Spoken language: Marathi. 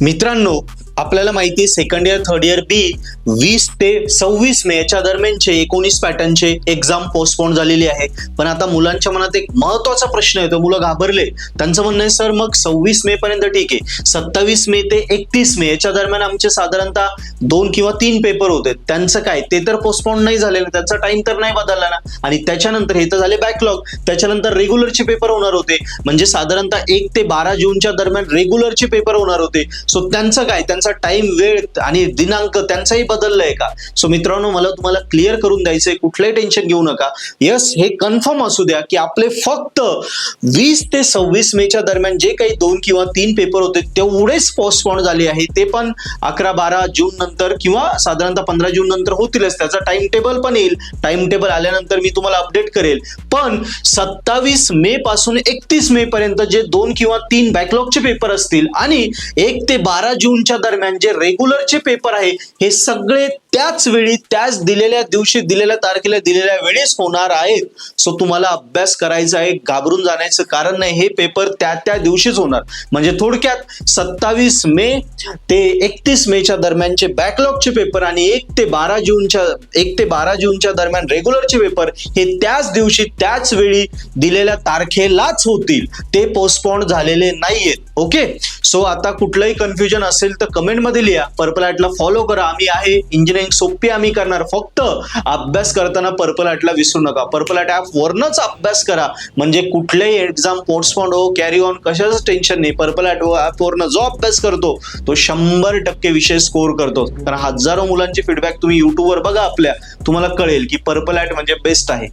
मित्रांनो, आपल्याला माहिती आहे सेकंड इयर थर्ड इयर बी 20 ते 26 मे याच्या दरम्यानचे 19 पॅटर्नचे एक्झाम पोस्टपोन झालेली आहे. पण आता मुलांच्या मनात एक महत्वाचा प्रश्न येतो, मुलं घाबरले. त्यांचं म्हणणं आहे सर मग 26 मे पर्यंत ठीक आहे, 27 मे ते 31 मे याच्या दरम्यान आमचे साधारणतः 2 किंवा 3 पेपर होते, त्यांचं काय? ते तर पोस्टपोन नाही झालेलं, त्यांचा टाइम तर नाही बदलला ना. आणि त्याच्यानंतर हे तर झाले बॅकलॉग, त्याच्यानंतर रेग्युलरचे पेपर होणार होते, म्हणजे साधारणतः 1 ते 12 जूनच्या दरम्यान रेग्युलरचे पेपर होणार होते. सो त्यांचं काय? त्यांचा टाइम, वेळ आणि दिनांक त्यांचाही बदललाय का? सो मित्रांनो, मला तुम्हाला क्लिअर करून द्यायचंय, कुठलंही टेन्शन घेऊ नका. यस, हे कन्फर्म असू द्या की आपले फक्त 20 ते 26 मेच्या दरम्यान जे काही 2 किंवा 3 पेपर होते तेवढेच पोस्टपोन झाले आहे. ते पण 11-12 जून नंतर किंवा साधारणतः 15 जून नंतर होतीलच. त्याचा टाइम टेबल पण येईल. टाइम टेबल आल्यानंतर मी तुम्हाला अपडेट करेल. पण 27 मे पासून 31 मे पर्यंत जे 2 किंवा 3 बॅकलॉगचे पेपर असतील आणि 1 ते 12 जूनच्या दरम्यान जे रेग्युलरचे पेपर आहे, हे सगळे त्याच वेळी, त्याच दिलेल्या दिवशी, दिलेल्या तारखेला, दिलेल्या वेळेस होणार आहेत. सो तुम्हाला अभ्यास करायचा आहे, घाबरून जाण्याचं कारण नाही. हे पेपर त्या दिवशीच होणार. म्हणजे थोडक्यात 27 मे ते 31 मेच्या दरम्यानचे बॅकलॉगचे पेपर आणि 1 ते 12 जूनच्या दरम्यान रेग्युलरचे पेपर हे त्याच दिवशी, त्याच वेळी, दिलेल्या तारखेलाच होतील. ते पोस्टपोन झालेले नाहीयेत. ओके, सो आता कुठलंही कन्फ्युजन असेल तर कमेंट मध्ये लिहा. पर्पल आर्टला फॉलो करा. आम्ही आहे, इंजिनिअरिंग सोपी आम्ही करणार. फक्त अभ्यास करताना पर्पल आर्टला विसरू नका. पर्पल आर्ट ऍप वरनच अभ्यास करा, म्हणजे कुठल्याही एक्झाम पोस्टपोन हो, कॅरी ऑन, कशाच टेन्शन नाही. पर्पल आर्ट ऍप वरनं जो अभ्यास करतो तो 100% विषय स्कोर करतो. कारण हजारो मुलांचे फीडबॅक तुम्ही युट्यूबवर बघा आपल्या, तुम्हाला कळेल की पर्पल आर्ट म्हणजे बेस्ट आहे.